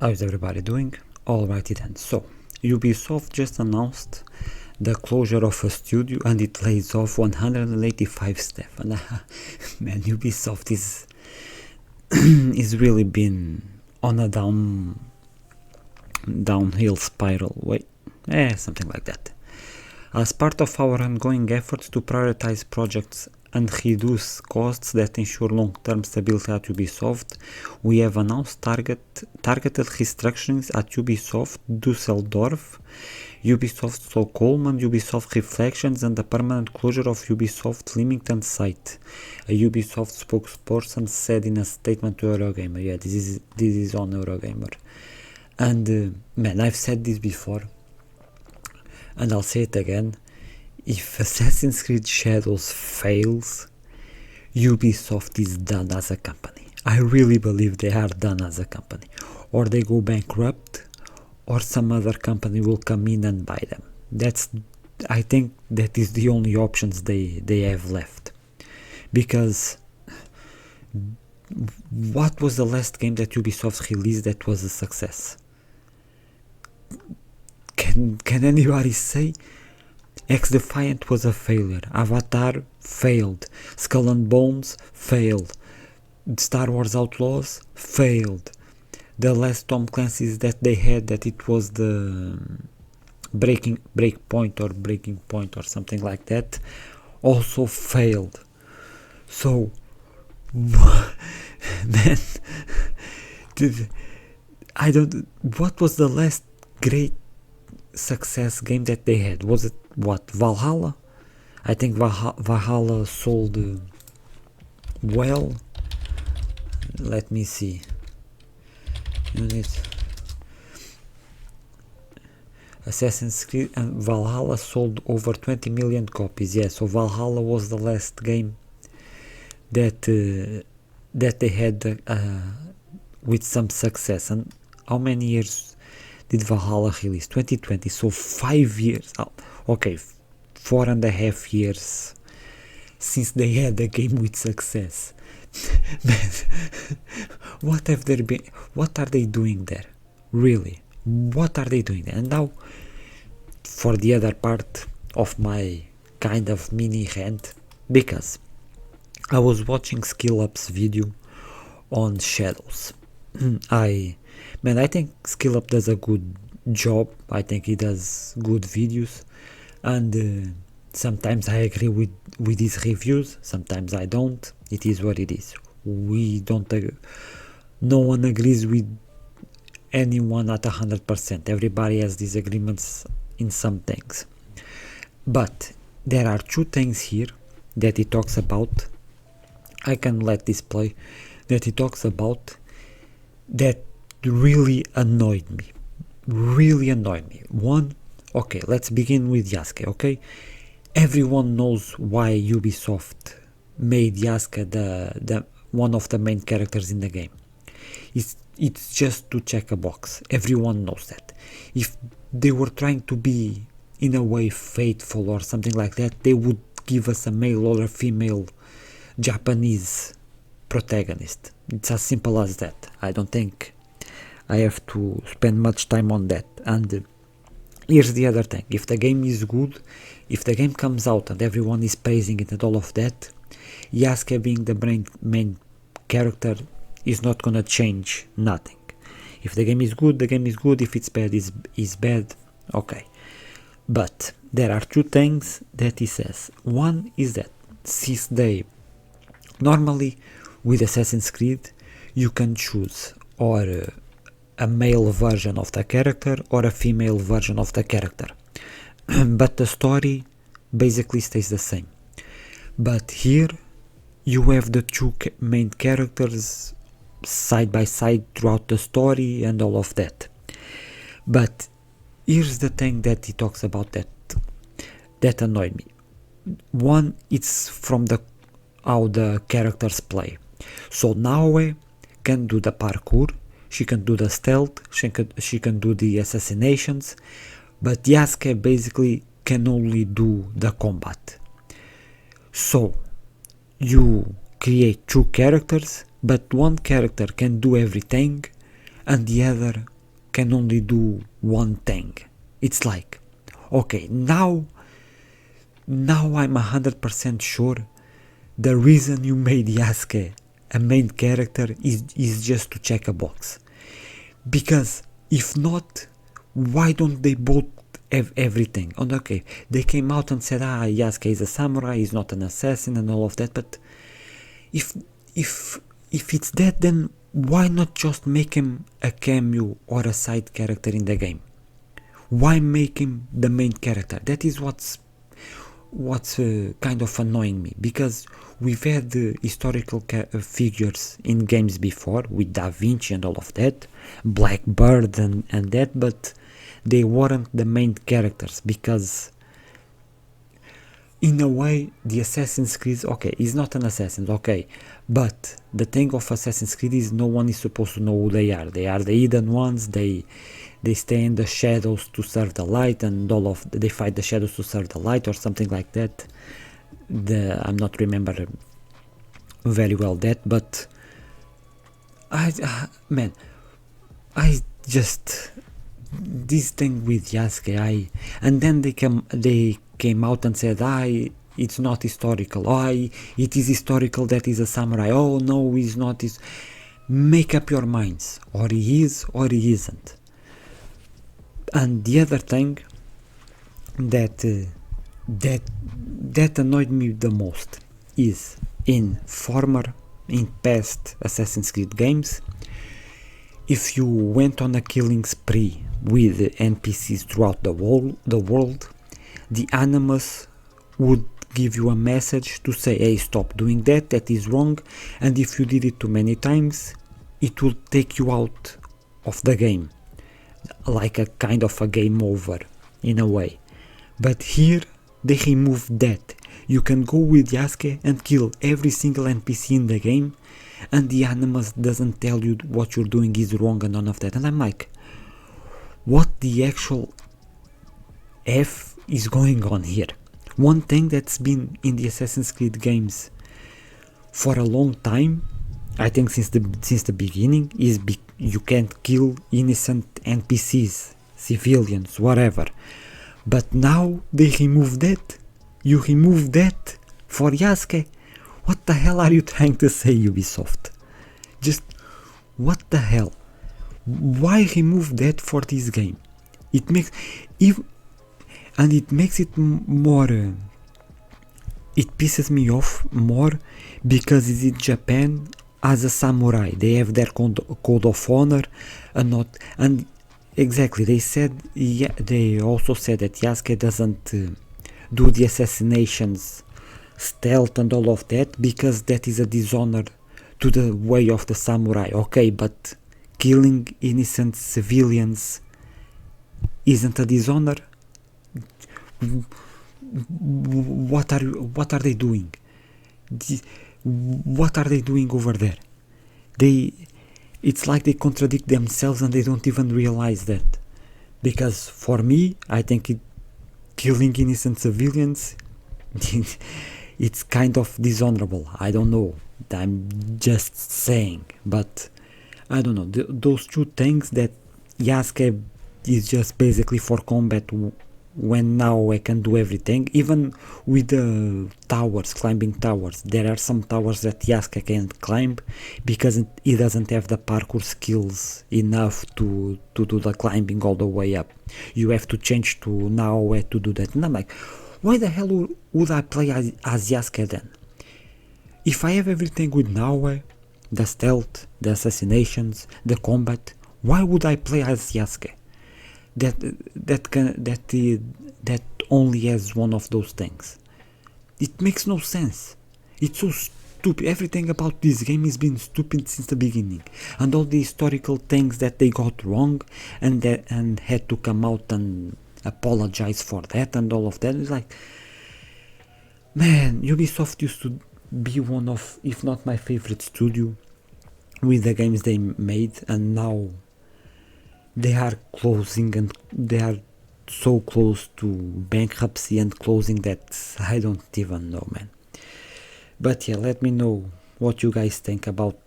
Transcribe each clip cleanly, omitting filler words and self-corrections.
How is everybody doing? Alrighty then. So, Ubisoft just announced the closure of a studio and it lays off 185 staff. And man, Ubisoft is is really been on a downhill spiral. Something like that. As part of our ongoing efforts to prioritize projects and reduce costs that ensure long-term stability at Ubisoft, we have announced targeted restructurings at Ubisoft Düsseldorf, Ubisoft Stockholm and Ubisoft Reflections, and the permanent closure of Ubisoft Leamington site, a Ubisoft spokesperson said in a statement to Eurogamer. Yeah, this is on Eurogamer. And man, I've said this before, and I'll say it again. If Assassin's Creed Shadows fails, Ubisoft is done as a company. I really believe they are done as a company. Or they go bankrupt, or some other company will come in and buy them. I think that is the only options they have left. Because what was the last game that Ubisoft released that was a success? Can anybody say? X-Defiant was a failure. Avatar failed. Skull and Bones failed. Star Wars Outlaws failed. The last Tom Clancy's that they had, that it was the Breaking Point or something like that, also failed. So, man, what was the last great success game that they had? Was it Valhalla? I think Valhalla sold well. Let me see. Assassin's Creed and Valhalla sold over 20 million copies. Yeah, so Valhalla was the last game that they had with some success. And how many years did Valhalla release? 2020, so 5 years. Okay, 4.5 years since they had a game with success. Man, what are they doing there? Really, what are they doing there? And now, for the other part of my kind of mini rant, because I was watching Skill Up's video on Shadows. I think Skill Up does a good job. I think he does good videos, and sometimes I agree with his reviews, sometimes I don't. It is what it is. No one agrees with anyone at 100%. Everybody has disagreements in some things. But there are two things here that he talks about. I can let this play. That he talks about that really annoyed me. One, okay, let's begin with Yasuke, okay? Everyone knows why Ubisoft made Yasuke the one of the main characters in the game. It's just to check a box. Everyone knows that. If they were trying to be in a way faithful or something like that, they would give us a male or a female Japanese protagonist. It's as simple as that. I don't think I have to spend much time on that. And here's the other thing. If the game is good, if the game comes out and everyone is praising it and all of that, Yasuke being the main character is not gonna change nothing. If the game is good, the game is good. If it's bad, is bad. Okay. But there are two things that he says. One is that since normally with Assassin's Creed, you can choose or a male version of the character or a female version of the character. But the story basically stays the same. But here you have the two main characters side by side throughout the story and all of that. But here's the thing that he talks about that annoyed me. One, it's from how the characters play. So Naoe can do the parkour, she can do the stealth, she can do the assassinations, but Yasuke basically can only do the combat. So you create two characters, but one character can do everything and the other can only do one thing. It's like, okay, now I'm 100% sure the reason you made Yasuke a main character is just to check a box. Because if not, why don't they both have everything? And okay, they came out and said, Yasuke is a samurai, he's not an assassin and all of that, but if it's that, then why not just make him a cameo or a side character in the game? Why make him the main character? That is what's kind of annoying me, because we've had historical figures in games before with Da Vinci and all of that, Blackbird and that, but they weren't the main characters, because in a way the Assassin's Creed, okay, he's not an assassin, okay, but the thing of Assassin's Creed is no one is supposed to know who they are the hidden ones, they stay in the shadows to serve the light, and they fight the shadows to serve the light or something like that. I'm not remember very well that, but I just, this thing with Yasuke, and then they came out and said, it's not historical, it is historical that he's a samurai, oh no, he's not. Make up your minds, or he is or he isn't. And the other thing that annoyed me the most is in past Assassin's Creed games, if you went on a killing spree with NPCs throughout the world, the Animus would give you a message to say, hey, stop doing that is wrong, and if you did it too many times, it will take you out of the game, like a kind of a game over in a way. But here they removed that. You can go with Yasuke and kill every single NPC in the game, and the Animus doesn't tell you what you're doing is wrong and none of that. And I'm like, what the actual F is going on here? One thing that's been in the Assassin's Creed games for a long time, I think since the beginning, is you can't kill innocent NPCs, civilians, whatever. But now they remove that. You remove that for Yasuke. What the hell are you trying to say, Ubisoft? Just what the hell? Why remove that for this game? It makes it more. It pisses me off more because it's in Japan. As a samurai, they have their code of honor, and exactly, they also said that Yasuke doesn't do the assassinations stealth and all of that, because that is a dishonor to the way of the samurai. Okay, but killing innocent civilians isn't a dishonor. What are they doing? What are they doing over there? It's like they contradict themselves and they don't even realize that. Because for me, I think killing innocent civilians, it's kind of dishonorable. I don't know. I'm just saying. But I don't know. Those two things, that Yasuke is just basically for combat, when now I can do everything, even with the towers, climbing towers. There are some towers that Yasuke can't climb because he doesn't have the parkour skills enough to do the climbing all the way up. You have to change to Naoe to do that. And I'm like, why the hell would I play as Yasuke then? If I have everything with Naoe, the stealth, the assassinations, the combat, why would I play as Yasuke? That only has one of those things. It makes no sense. It's so stupid. Everything about this game has been stupid since the beginning, and all the historical things that they got wrong and had to come out and apologize for that and all of that. It's like, man, Ubisoft used to be one of, if not my favorite studio with the games they made, and now they are closing, and they are so close to bankruptcy and closing that I don't even know, man. But yeah, let me know what you guys think about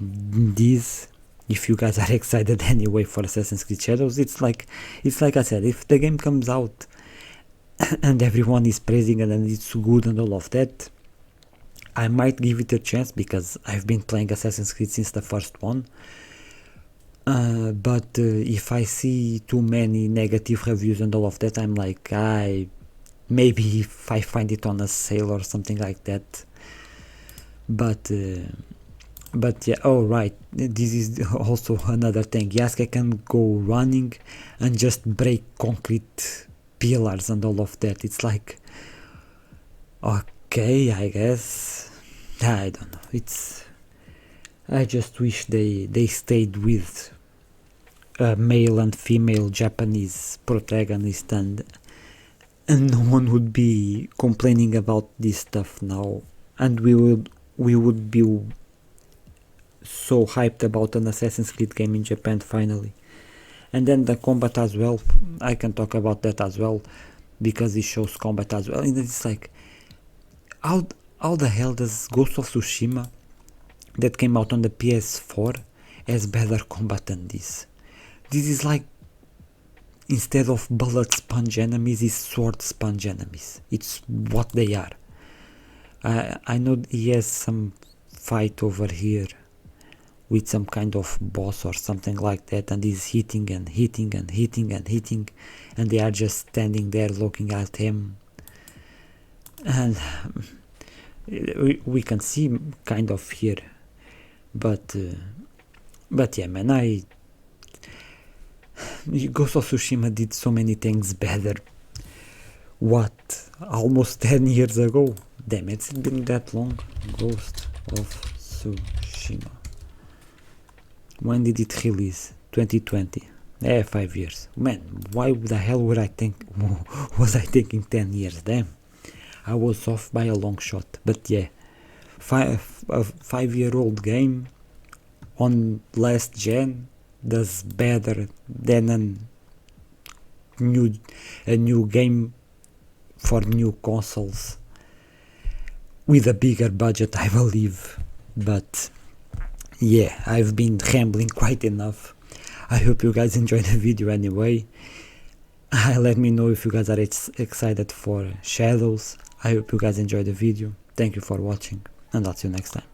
this. if you guys are excited anyway for Assassin's Creed Shadows. It's like I said, if the game comes out and everyone is praising it and it's good and all of that, I might give it a chance, because I've been playing Assassin's Creed since the first one. But if I see too many negative reviews and all of that, I'm like, maybe if I find it on a sale or something like that. But yeah, oh right, this is also another thing. Yasuke can go running and just break concrete pillars and all of that. It's like, okay, I guess. I don't know. I just wish they stayed with a male and female Japanese protagonist, and no one would be complaining about this stuff now, and we would be so hyped about an Assassin's Creed game in Japan finally. And then the combat as well, I can talk about that as well, because it shows combat as well, and it's like, how the hell does Ghost of Tsushima, that came out on the PS4, has better combat than this? This is like, instead of bullet sponge enemies, is sword sponge enemies. It's what they are. I know he has some fight over here with some kind of boss or something like that, and he's hitting and hitting and hitting and hitting, and they are just standing there looking at him, and we can see kind of here, but yeah, man, Ghost of Tsushima did so many things better. What, almost 10 years ago? Damn, it's been that long. Ghost of Tsushima. When did it release? 2020. 5 years. Man, why the hell was I thinking 10 years? Damn, I was off by a long shot. But yeah, a 5-year-old game on last gen does better than a new game for new consoles with a bigger budget, I believe. But yeah, I've been rambling quite enough. I hope you guys enjoyed the video anyway. Let me know if you guys are excited for Shadows. I hope you guys enjoyed the video. Thank you for watching, and I'll see you next time.